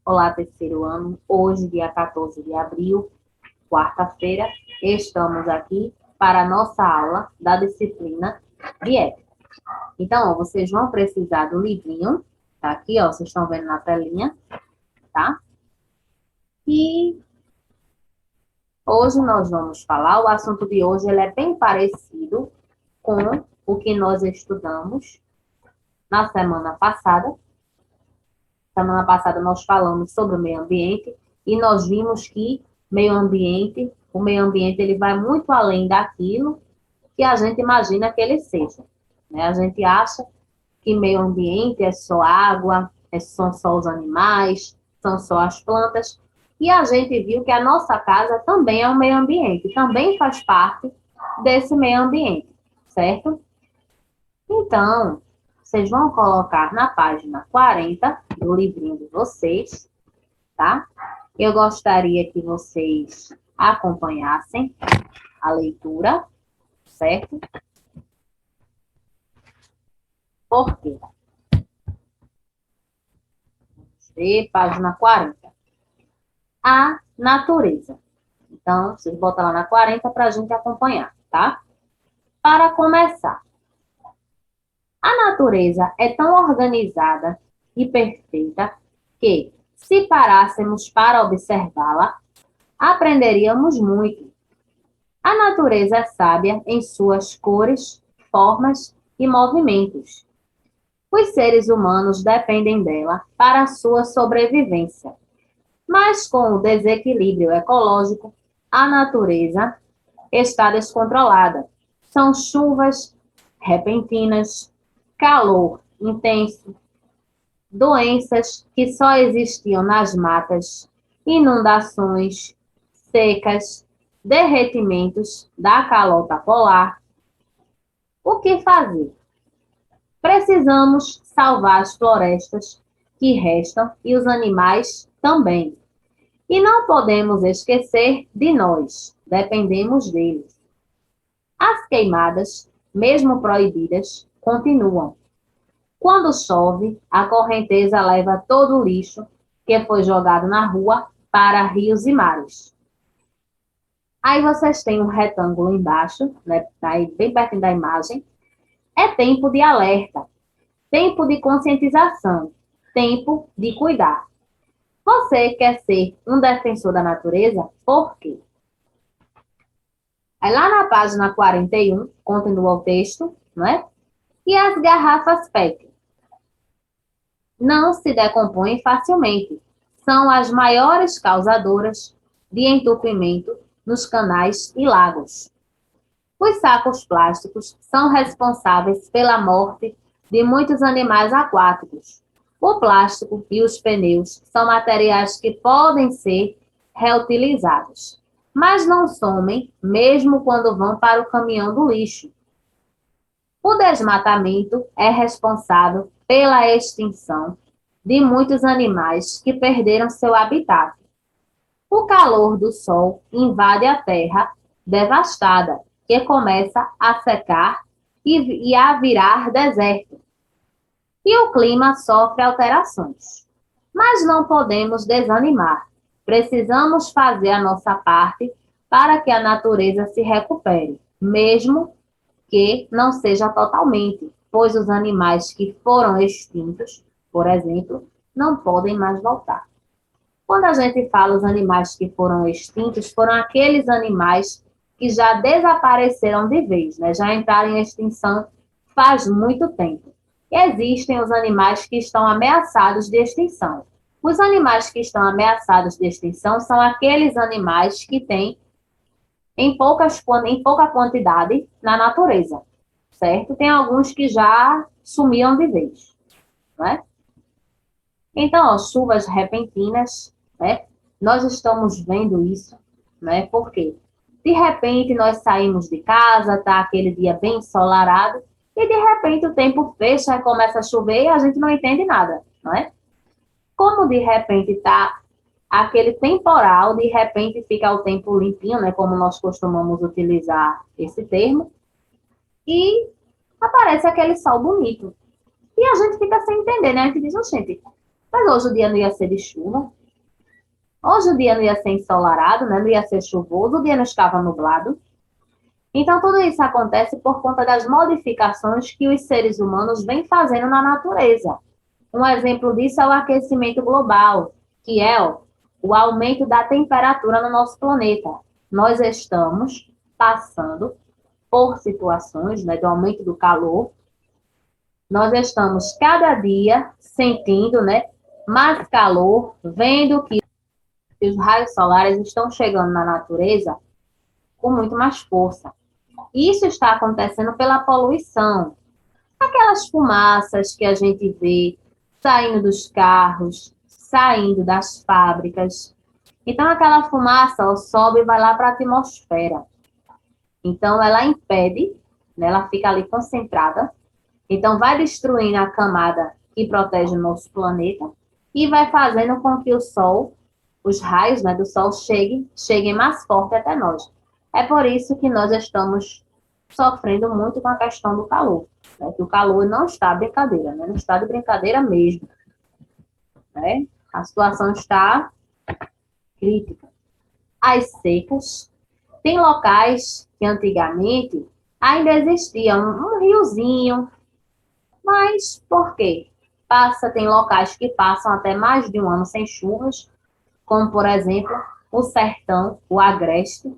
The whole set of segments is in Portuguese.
Olá, terceiro ano. Hoje, dia 14 de abril, quarta-feira, estamos aqui para a nossa aula da disciplina de ética. Então, ó, vocês vão precisar do livrinho, tá aqui, ó, vocês estão vendo na telinha, tá? E hoje nós vamos falar, o assunto de hoje ele é bem parecido com o que nós estudamos na semana passada. Semana passada nós falamos sobre o meio ambiente e nós vimos que o meio ambiente ele vai muito além daquilo que a gente imagina que ele seja, né? A gente acha que meio ambiente é só água, são só os animais, são só as plantas, e a gente viu que a nossa casa também é um meio ambiente, também faz parte desse meio ambiente, certo? Então, vocês vão colocar na página 40 do livrinho de vocês, tá? Eu gostaria que vocês acompanhassem a leitura, certo? Por quê? Vamos ver, página 40. A natureza. Então, vocês botam lá na 40 para a gente acompanhar, tá? Para começar, a natureza é tão organizada e perfeita que, se parássemos para observá-la, aprenderíamos muito. A natureza é sábia em suas cores, formas e movimentos. Os seres humanos dependem dela para a sua sobrevivência. Mas com o desequilíbrio ecológico, a natureza está descontrolada. São chuvas repentinas, calor intenso, doenças que só existiam nas matas, inundações, secas, derretimentos da calota polar. O que fazer? Precisamos salvar as florestas que restam e os animais também. E não podemos esquecer de nós, dependemos deles. As queimadas, mesmo proibidas, continuam. Quando chove, a correnteza leva todo o lixo que foi jogado na rua para rios e mares. Aí vocês têm um retângulo embaixo, né, aí bem pertinho da imagem. É tempo de alerta, tempo de conscientização, tempo de cuidar. Você quer ser um defensor da natureza? Por quê? Aí lá na página 41, continua o texto, né? E as garrafas PET não se decompõem facilmente. São as maiores causadoras de entupimento nos canais e lagos. Os sacos plásticos são responsáveis pela morte de muitos animais aquáticos. O plástico e os pneus são materiais que podem ser reutilizados, mas não somem mesmo quando vão para o caminhão do lixo. O desmatamento é responsável pela extinção de muitos animais que perderam seu habitat. O calor do sol invade a terra devastada, que começa a secar e a virar deserto. E o clima sofre alterações. Mas não podemos desanimar. Precisamos fazer a nossa parte para que a natureza se recupere, mesmo que não seja totalmente, pois os animais que foram extintos, por exemplo, não podem mais voltar. Quando a gente fala os animais que foram extintos, foram aqueles animais que já desapareceram de vez, né? Já entraram em extinção faz muito tempo. E existem os animais que estão ameaçados de extinção. Os animais que estão ameaçados de extinção são aqueles animais que têm em pouca quantidade na natureza, certo? Tem alguns que já sumiram de vez, né? Então, ó, chuvas repentinas, né? Nós estamos vendo isso, né? Por quê? De repente, nós saímos de casa, tá aquele dia bem ensolarado, e de repente o tempo fecha e começa a chover e a gente não entende nada, não é? Como de repente tá aquele temporal, de repente fica o tempo limpinho, né? Como nós costumamos utilizar esse termo, e aparece aquele sol bonito. E a gente fica sem entender, né? A gente diz, gente, mas hoje o dia não ia ser de chuva, Hoje o dia não ia ser ensolarado, né? Não ia ser chuvoso, o dia não estava nublado. Então, tudo isso acontece por conta das modificações que os seres humanos vêm fazendo na natureza. Um exemplo disso é o aquecimento global, que é o aumento da temperatura no nosso planeta. Nós estamos passando por situações, né, do aumento do calor. Nós estamos cada dia sentindo, né, mais calor, vendo que os raios solares estão chegando na natureza com muito mais força. Isso está acontecendo pela poluição. Aquelas fumaças que a gente vê saindo dos carros, saindo das fábricas. Então, aquela fumaça sobe e vai lá para a atmosfera. Então, ela impede, né, ela fica ali concentrada. Então, vai destruindo a camada que protege o nosso planeta e vai fazendo com que o Sol, os raios, né, do Sol cheguem mais forte até nós. É por isso que nós estamos sofrendo muito com a questão do calor. Né? Que o calor não está brincadeira, né? Não está de brincadeira mesmo. Né? A situação está crítica. As secas, tem locais que antigamente ainda existia um riozinho, mas por quê? Tem locais que passam até mais de um ano sem chuvas, como por exemplo o sertão, o agreste,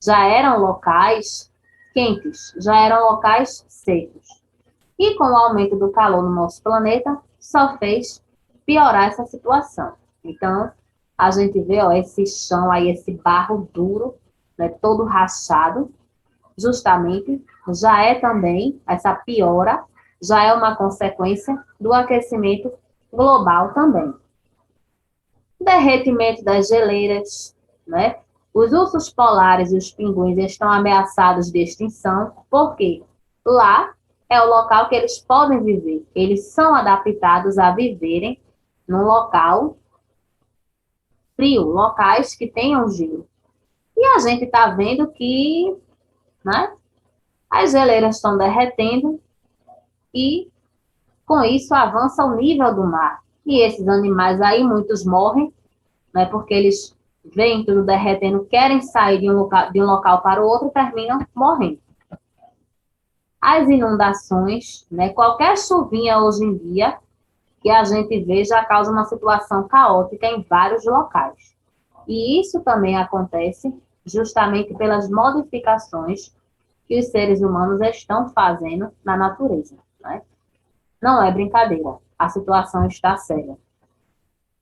já eram locais quentes, já eram locais secos. E com o aumento do calor no nosso planeta, só fez piorar essa situação. Então, a gente vê esse chão aí, esse barro duro, né, todo rachado, justamente já é também, essa piora, já é uma consequência do aquecimento global também. Derretimento das geleiras, né? Os ursos polares e os pinguins estão ameaçados de extinção, porque lá é o local que eles podem viver. Eles são adaptados a viverem num local frio, locais que tenham gelo. E a gente está vendo que, né, as geleiras estão derretendo e, com isso, avança o nível do mar. E esses animais aí, muitos morrem, né, porque eles veem tudo derretendo, querem sair de um local para o outro e terminam morrendo. As inundações, né, qualquer chuvinha hoje em dia que a gente vê já causa uma situação caótica em vários locais. E isso também acontece justamente pelas modificações que os seres humanos estão fazendo na natureza. Né? Não é brincadeira, a situação está séria.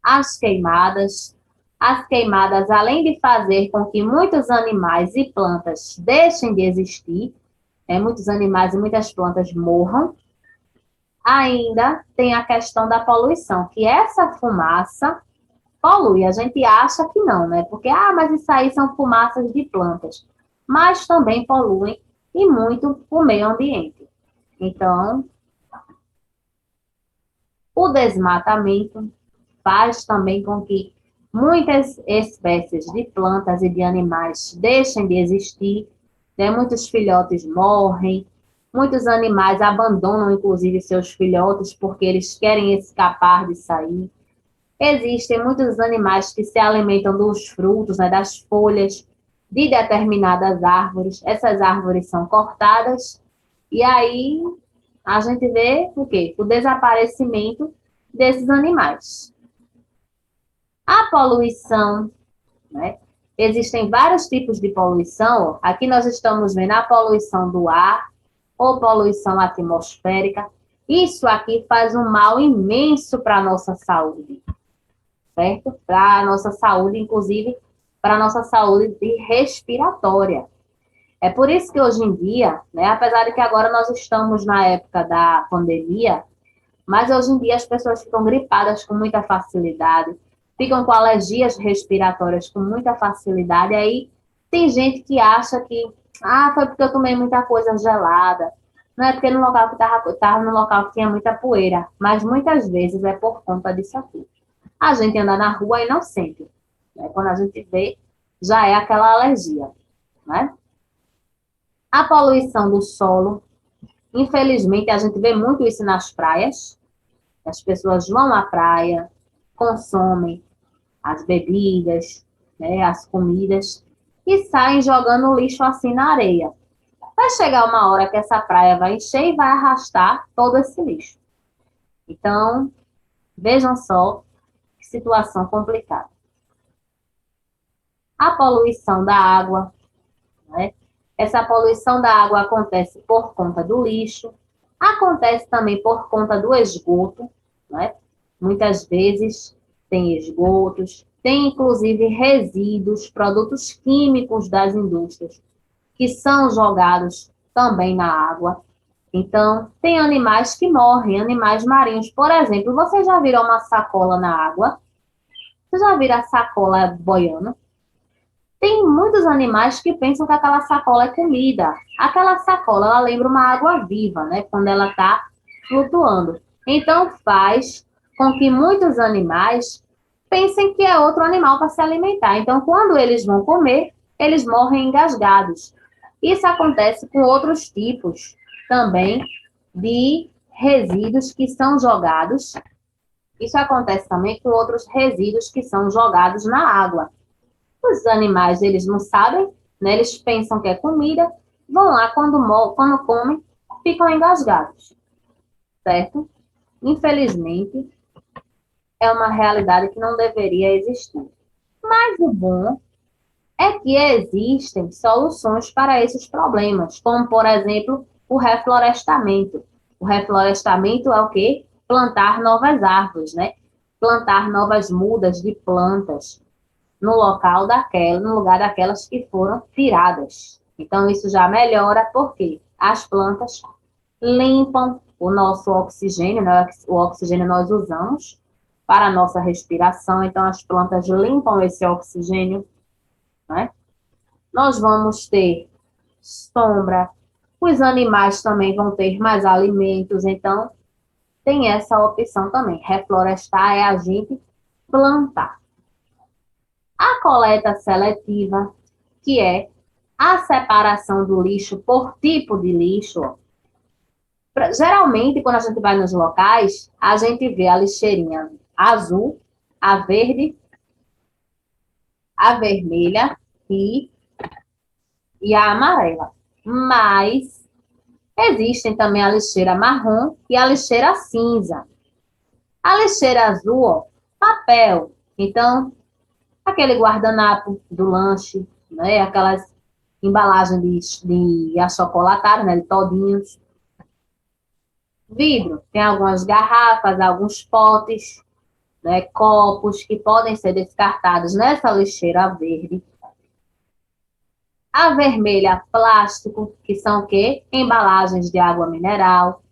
As queimadas, além de fazer com que muitos animais e plantas deixem de existir, né, muitos animais e muitas plantas morram, ainda tem a questão da poluição, que essa fumaça polui. A gente acha que não, né? Porque, mas isso aí são fumaças de plantas. Mas também poluem e muito o meio ambiente. Então, o desmatamento faz também com que muitas espécies de plantas e de animais deixem de existir, né? Muitos filhotes morrem, muitos animais abandonam, inclusive, seus filhotes porque eles querem escapar de sair. Existem muitos animais que se alimentam dos frutos, né, das folhas de determinadas árvores. Essas árvores são cortadas e aí a gente vê o quê? O desaparecimento desses animais. A poluição, né? Existem vários tipos de poluição. Aqui nós estamos vendo a poluição do ar ou poluição atmosférica. Isso aqui faz um mal imenso para a nossa saúde, certo? Para a nossa saúde, inclusive para a nossa saúde respiratória. É por isso que hoje em dia, né, apesar de que agora nós estamos na época da pandemia, mas hoje em dia as pessoas ficam gripadas com muita facilidade, ficam com alergias respiratórias com muita facilidade. Aí tem gente que acha que, foi porque eu tomei muita coisa gelada. Não é porque no local que estava no local que tinha muita poeira, mas muitas vezes é por conta disso aqui. A gente anda na rua e não sente. Né? Quando a gente vê, já é aquela alergia. Né? A poluição do solo, infelizmente, a gente vê muito isso nas praias. As pessoas vão à praia, consomem as bebidas, né, as comidas, e saem jogando lixo assim na areia. Vai chegar uma hora que essa praia vai encher e vai arrastar todo esse lixo. Então, vejam só que situação complicada. A poluição da água, né? Essa poluição da água acontece por conta do lixo, acontece também por conta do esgoto, né? Muitas vezes tem esgotos, tem inclusive resíduos, produtos químicos das indústrias que são jogados também na água. Então, tem animais que morrem, animais marinhos. Por exemplo, você já viram uma sacola na água? Você já viram a sacola boiando? Tem muitos animais que pensam que aquela sacola é comida. Aquela sacola, ela lembra uma água viva, né? Quando ela está flutuando. Então, faz com que muitos animais pensem que é outro animal para se alimentar. Então, quando eles vão comer, eles morrem engasgados. Isso acontece com outros tipos também de resíduos que são jogados. Isso acontece também com outros resíduos que são jogados na água. Os animais, eles não sabem, né? Eles pensam que é comida, vão lá, quando comem, ficam engasgados, certo? Infelizmente, é uma realidade que não deveria existir. Mas o bom é que existem soluções para esses problemas, como, por exemplo, o reflorestamento. O reflorestamento é o quê? Plantar novas árvores, né? Plantar novas mudas de plantas no no lugar daquelas que foram tiradas. Então, isso já melhora, porque as plantas limpam o nosso oxigênio, né? O oxigênio nós usamos para a nossa respiração, então as plantas limpam esse oxigênio, né? Nós vamos ter sombra, os animais também vão ter mais alimentos, então tem essa opção também. Reflorestar é a gente plantar. A coleta seletiva, que é a separação do lixo por tipo de lixo. Geralmente, quando a gente vai nos locais, a gente vê a lixeirinha azul, a verde, a vermelha e a amarela. Mas existem também a lixeira marrom e a lixeira cinza. A lixeira azul, ó, papel. Então, aquele guardanapo do lanche, né? Aquelas embalagens de achocolatados, né? De todinhos. Vidro, tem algumas garrafas, alguns potes, né? Copos que podem ser descartados nessa lixeira verde. A vermelha, plástico, que são o quê? Embalagens de água mineral,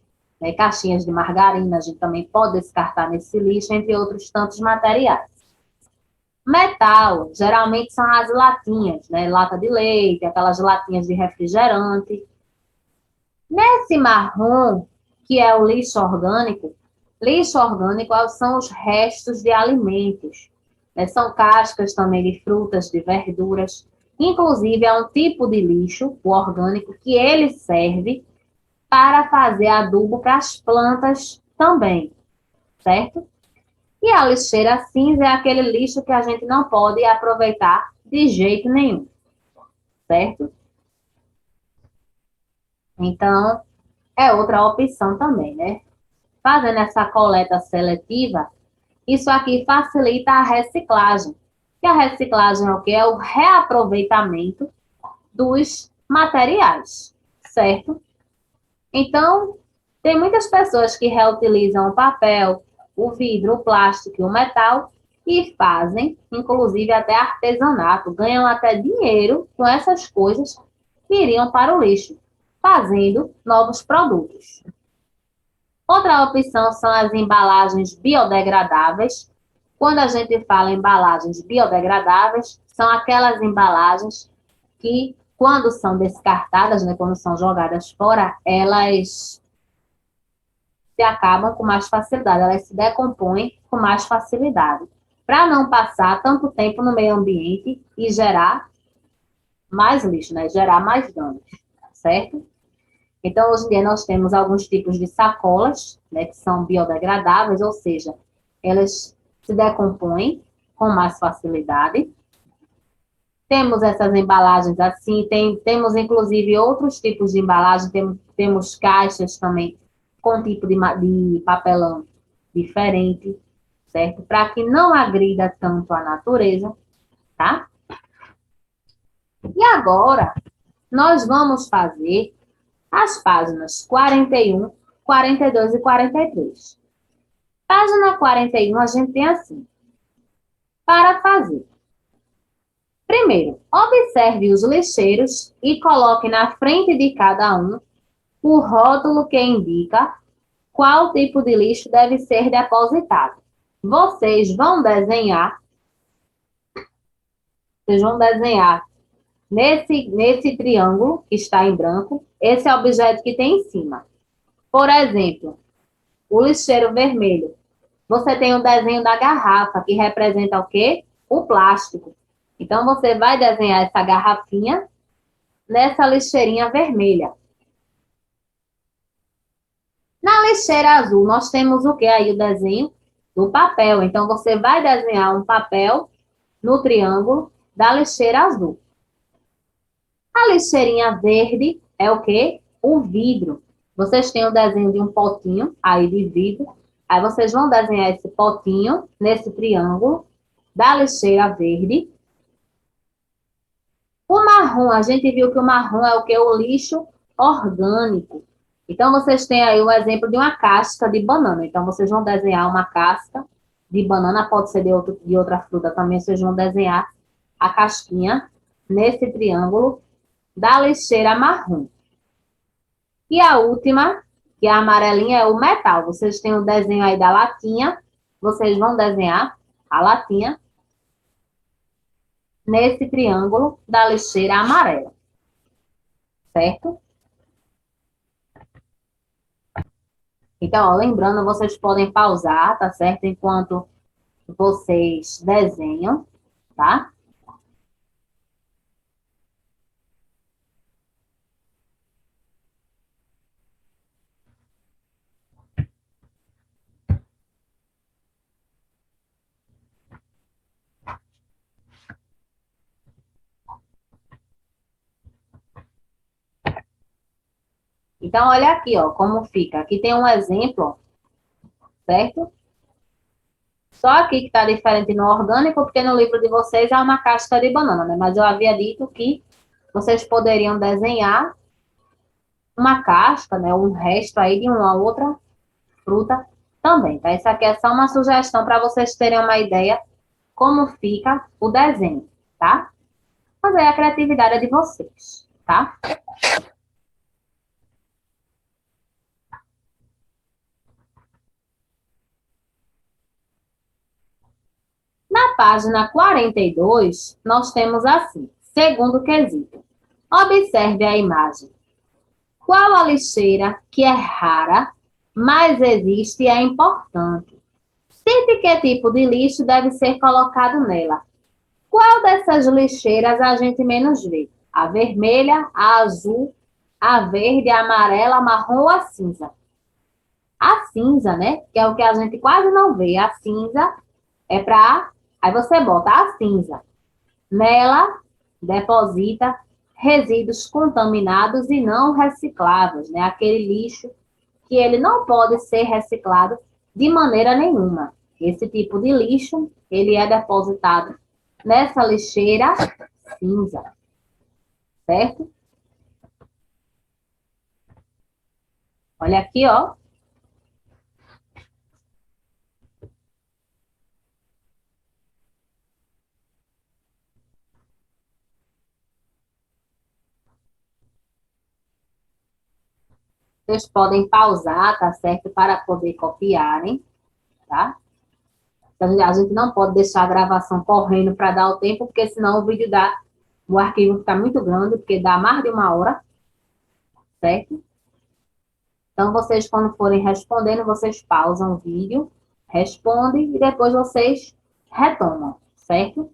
né? Caixinhas de margarina, a gente também pode descartar nesse lixo, entre outros tantos materiais. Metal, geralmente são as latinhas, né? Lata de leite, aquelas latinhas de refrigerante. Nesse marrom, que é o lixo orgânico são os restos de alimentos, né? São cascas também de frutas, de verduras. Inclusive, é um tipo de lixo, o orgânico, que ele serve para fazer adubo para as plantas também, certo? E a lixeira cinza é aquele lixo que a gente não pode aproveitar de jeito nenhum, certo? Então, é outra opção também, né? Fazendo essa coleta seletiva, isso aqui facilita a reciclagem. E a reciclagem é o que? É o reaproveitamento dos materiais, certo? Então, tem muitas pessoas que reutilizam o papel, o vidro, o plástico e o metal e fazem, inclusive, até artesanato, ganham até dinheiro com essas coisas que iriam para o lixo, fazendo novos produtos. Outra opção são as embalagens biodegradáveis. Quando a gente fala em embalagens biodegradáveis, são aquelas embalagens que, quando são descartadas, né, quando são jogadas fora, elas se acabam com mais facilidade, elas se decompõem com mais facilidade, para não passar tanto tempo no meio ambiente e gerar mais lixo, né, gerar mais danos, certo? Então, hoje em dia, nós temos alguns tipos de sacolas, né, que são biodegradáveis, ou seja, elas se decompõem, com mais facilidade. Temos essas embalagens assim, temos inclusive outros tipos de embalagem, temos caixas também com tipo de papelão diferente, certo? Para que não agrida tanto a natureza, tá? E agora, nós vamos fazer as páginas 41, 42 e 43. Página 41, a gente tem assim, para fazer. Primeiro, observe os lixeiros e coloque na frente de cada um o rótulo que indica qual tipo de lixo deve ser depositado. Vocês vão desenhar, vocês vão desenhar nesse triângulo que está em branco, esse objeto que tem em cima. Por exemplo, o lixeiro vermelho. Você tem o desenho da garrafa, que representa o quê? O plástico. Então, você vai desenhar essa garrafinha nessa lixeirinha vermelha. Na lixeira azul, nós temos o que aí? O desenho do papel. Então, você vai desenhar um papel no triângulo da lixeira azul. A lixeirinha verde é o quê? O vidro. Vocês têm o desenho de um potinho aí de vidro. Aí vocês vão desenhar esse potinho nesse triângulo da lixeira verde. O marrom, a gente viu que o marrom é o que? O lixo orgânico. Então, vocês têm aí o exemplo de uma casca de banana. Então, vocês vão desenhar uma casca de banana, pode ser de outra fruta também. Vocês vão desenhar a casquinha nesse triângulo da lixeira marrom. E a última, que é a amarelinha, é o metal. Vocês têm o desenho aí da latinha. Vocês vão desenhar a latinha nesse triângulo da lixeira amarela. Certo? Então, ó, lembrando, vocês podem pausar, tá certo? Enquanto vocês desenham, tá? Então, olha aqui, ó, como fica. Aqui tem um exemplo, certo? Só aqui que está diferente no orgânico, porque no livro de vocês é uma casca de banana, né? Mas eu havia dito que vocês poderiam desenhar uma casca, né? Um resto aí de uma outra fruta também, tá? Isso aqui é só uma sugestão para vocês terem uma ideia como fica o desenho, tá? Mas aí a criatividade é de vocês, tá? Na página 42, nós temos assim, segundo quesito. Observe a imagem. Qual a lixeira que é rara, mas existe e é importante? Cite que tipo de lixo deve ser colocado nela. Qual dessas lixeiras a gente menos vê? A vermelha, a azul, a verde, a amarela, a marrom ou a cinza? A cinza, né? Que é o que a gente quase não vê. A cinza é para... Aí você bota a cinza. Nela, deposita resíduos contaminados e não recicláveis, né? Aquele lixo que ele não pode ser reciclado de maneira nenhuma. Esse tipo de lixo, ele é depositado nessa lixeira cinza, certo? Olha aqui, ó. Vocês podem pausar, tá certo? Para poder copiarem, tá? A gente não pode deixar a gravação correndo para dar o tempo, porque senão o arquivo fica muito grande, porque dá mais de uma hora, certo? Então, vocês, quando forem respondendo, vocês pausam o vídeo, respondem e depois vocês retomam, certo?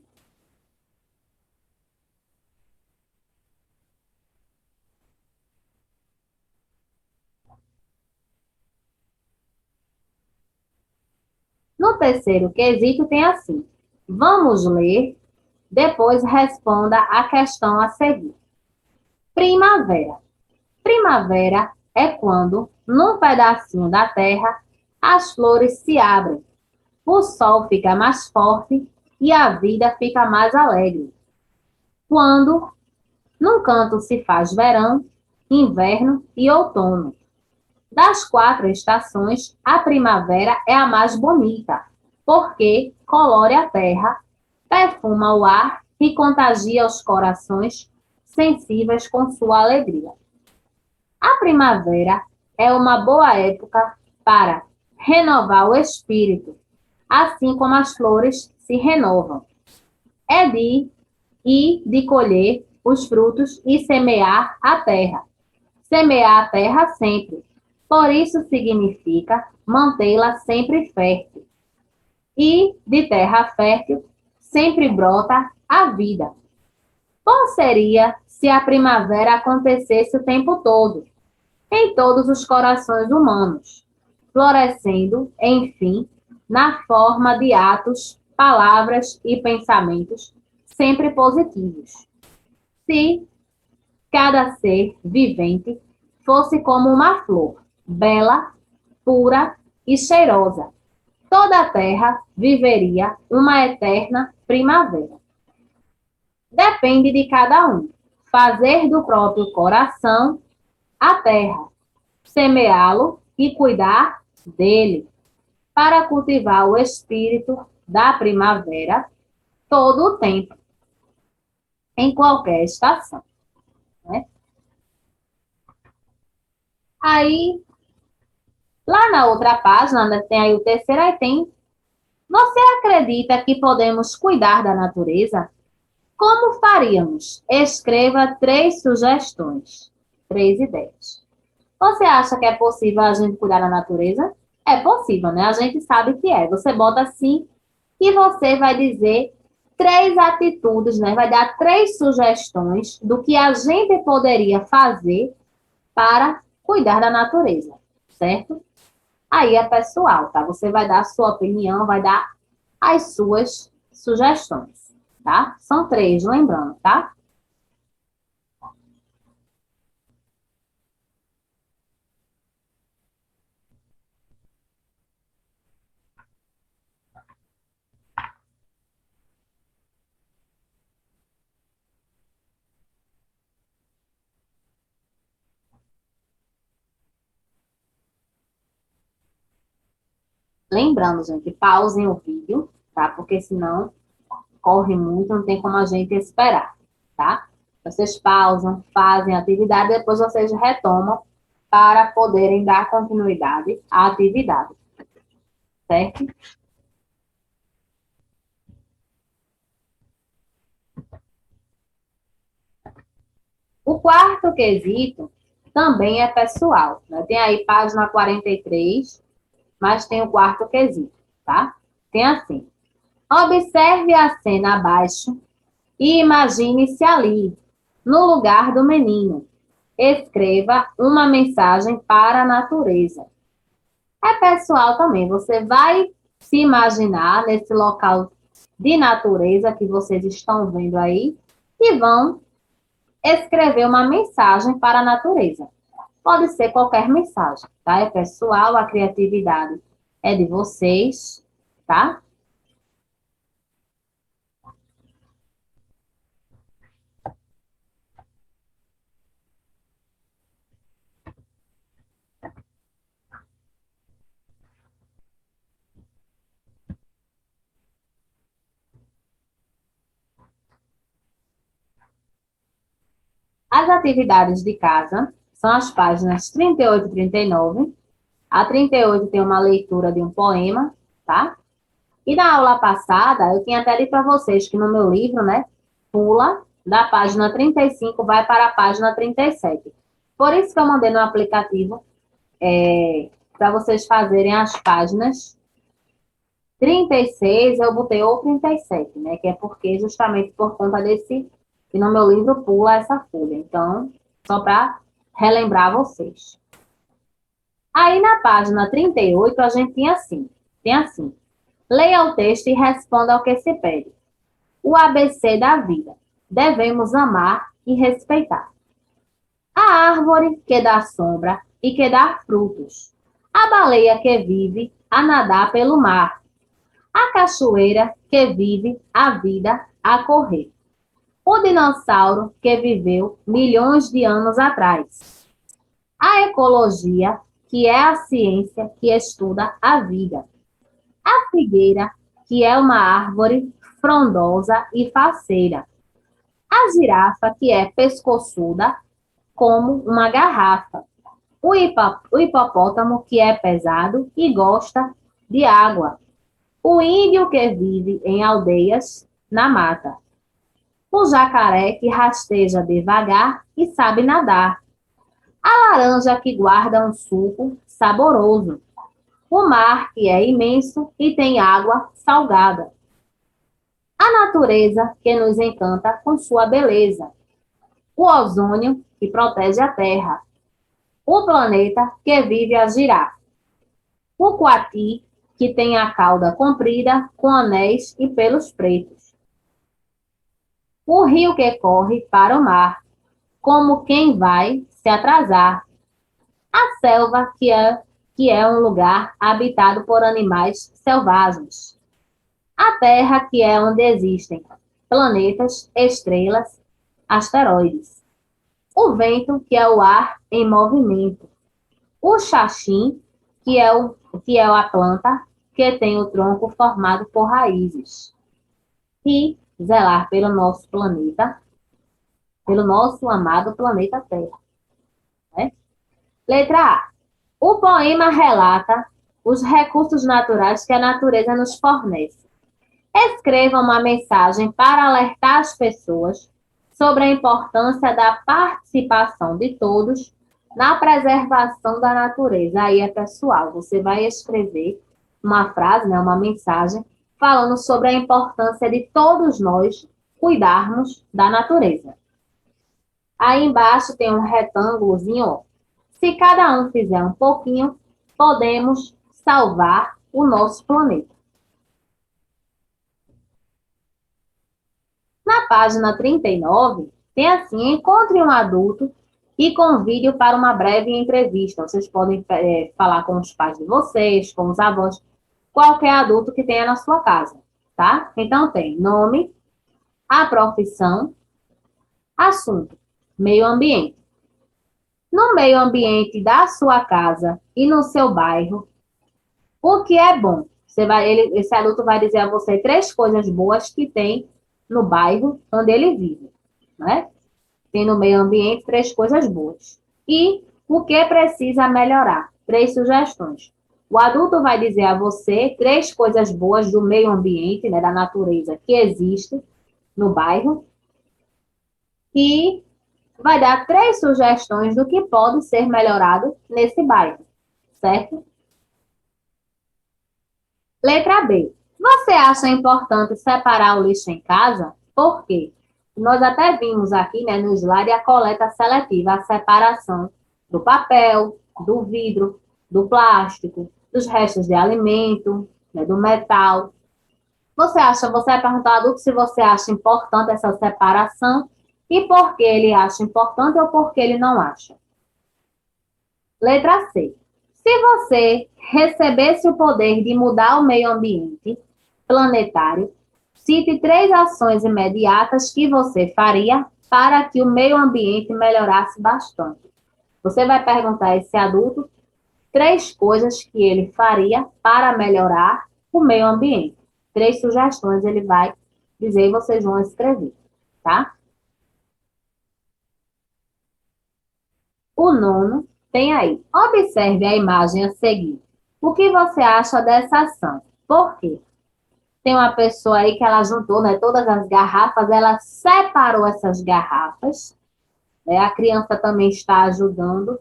No terceiro quesito tem assim. Vamos ler, depois responda a questão a seguir. Primavera. Primavera é quando, num pedacinho da terra, as flores se abrem, o sol fica mais forte e a vida fica mais alegre. Quando, num canto se faz verão, inverno e outono. Das 4 estações, a primavera é a mais bonita, porque colore a terra, perfuma o ar e contagia os corações sensíveis com sua alegria. A primavera é uma boa época para renovar o espírito, assim como as flores se renovam. É de colher os frutos e semear a terra. Semear a terra sempre. Por isso significa mantê-la sempre fértil. E de terra fértil sempre brota a vida. Bom seria se a primavera acontecesse o tempo todo, em todos os corações humanos, florescendo, enfim, na forma de atos, palavras e pensamentos sempre positivos. Se cada ser vivente fosse como uma flor, bela, pura e cheirosa, toda a terra viveria uma eterna primavera. Depende de cada um fazer do próprio coração a terra, semeá-lo e cuidar dele, para cultivar o espírito da primavera todo o tempo, em qualquer estação, né? Aí, lá na outra página, né, tem aí o terceiro, aí tem: você acredita que podemos cuidar da natureza? Como faríamos? Escreva 3 sugestões, 3 ideias. Você acha que é possível a gente cuidar da natureza? É possível, né? A gente sabe que é. Você bota assim e você vai dizer 3 atitudes, né? Vai dar 3 sugestões do que a gente poderia fazer para cuidar da natureza, certo? Aí é pessoal, tá? Você vai dar a sua opinião, vai dar as suas sugestões, tá? São 3, lembrando, tá? Lembrando, gente, pausem o vídeo, tá? Porque senão corre muito, não tem como a gente esperar, tá? Vocês pausam, fazem a atividade, depois vocês retomam para poderem dar continuidade à atividade, certo? O quarto quesito também é pessoal, né? Tem aí página 43, mas tem o quarto quesito, tá? Tem assim: observe a cena abaixo e imagine-se ali, no lugar do menino. Escreva uma mensagem para a natureza. É pessoal também, você vai se imaginar nesse local de natureza que vocês estão vendo aí e vão escrever uma mensagem para a natureza. Pode ser qualquer mensagem, tá? É pessoal, a criatividade é de vocês, tá? As atividades de casa são as páginas 38 e 39. A 38 tem uma leitura de um poema, tá? E na aula passada, eu tinha até dito para vocês que no meu livro, né, pula da página 35, vai para a página 37. Por isso que eu mandei no aplicativo para vocês fazerem as páginas 36, eu botei ou 37, né, que é porque justamente por conta desse, que no meu livro pula essa folha. Então, só para relembrar vocês. Aí na página 38, a gente tem assim, Leia o texto e responda ao que se pede. O ABC da vida. Devemos amar e respeitar. A árvore que dá sombra e que dá frutos. A baleia que vive a nadar pelo mar. A cachoeira que vive a vida a correr. O dinossauro que viveu milhões de anos atrás. A ecologia, que é a ciência que estuda a vida. A figueira, que é uma árvore frondosa e faceira. A girafa, que é pescoçuda, como uma garrafa. O hipopótamo, que é pesado e gosta de água. O índio, que vive em aldeias na mata. O jacaré, que rasteja devagar e sabe nadar. A laranja, que guarda um suco saboroso. O mar, que é imenso e tem água salgada. A natureza, que nos encanta com sua beleza. O ozônio, que protege a Terra. O planeta, que vive a girar. O coati, que tem a cauda comprida, com anéis e pelos pretos. O rio que corre para o mar, como quem vai se atrasar. A selva, que é um lugar habitado por animais selvagens. A Terra, que é onde existem planetas, estrelas, asteroides. O vento, que é o ar em movimento. O xaxim, que é a planta que tem o tronco formado por raízes. E zelar pelo nosso planeta, pelo nosso amado planeta Terra. Né? Letra A. O poema relata os recursos naturais que a natureza nos fornece. Escreva uma mensagem para alertar as pessoas sobre a importância da participação de todos na preservação da natureza. Aí é pessoal, você vai escrever uma frase, né, uma mensagem, falando sobre a importância de todos nós cuidarmos da natureza. Aí embaixo tem um retângulozinho, ó. Se cada um fizer um pouquinho, podemos salvar o nosso planeta. Na página 39, tem assim: encontre um adulto e convide-o para uma breve entrevista. Vocês podem falar com os pais de vocês, com os avós, qualquer adulto que tenha na sua casa, tá? Então tem nome, a profissão, assunto, meio ambiente. No meio ambiente da sua casa e no seu bairro, o que é bom? Esse adulto vai dizer a você 3 coisas boas que tem no bairro onde ele vive, né? Tem no meio ambiente 3 coisas boas. E o que precisa melhorar? 3 sugestões. O adulto vai dizer a você 3 coisas boas do meio ambiente, né, da natureza que existe no bairro. E vai dar 3 sugestões do que pode ser melhorado nesse bairro, certo? Letra B. Você acha importante separar o lixo em casa? Por quê? Nós até vimos aqui, né, no slide a coleta seletiva, a separação do papel, do vidro, do plástico, dos restos de alimento, né, do metal. Você vai perguntar ao adulto se você acha importante essa separação e por que ele acha importante ou por que ele não acha. Letra C. Se você recebesse o poder de mudar o meio ambiente planetário, cite 3 ações imediatas que você faria para que o meio ambiente melhorasse bastante. Você vai perguntar a esse adulto 3 coisas que ele faria para melhorar o meio ambiente. 3 sugestões ele vai dizer e vocês vão escrever, tá? O nono tem aí. Observe a imagem a seguir. O que você acha dessa ação? Por quê? Tem uma pessoa aí que ela juntou, né, todas as garrafas, ela separou essas garrafas, né? A criança também está ajudando.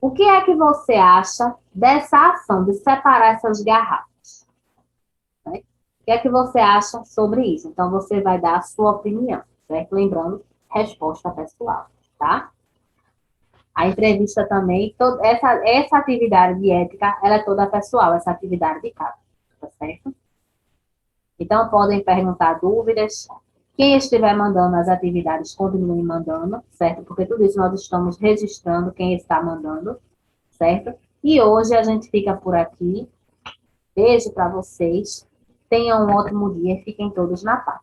O que é que você acha dessa ação de separar essas garrafas? Né? O que é que você acha sobre isso? Então, você vai dar a sua opinião, certo? Lembrando, resposta pessoal, tá? A entrevista também, essa atividade de ética, ela é toda pessoal, essa atividade de casa, tá certo? Então, podem perguntar dúvidas. Quem estiver mandando as atividades, continue mandando, certo? Porque tudo isso nós estamos registrando quem está mandando, certo? E hoje a gente fica por aqui. Beijo para vocês. Tenham um ótimo dia e fiquem todos na paz.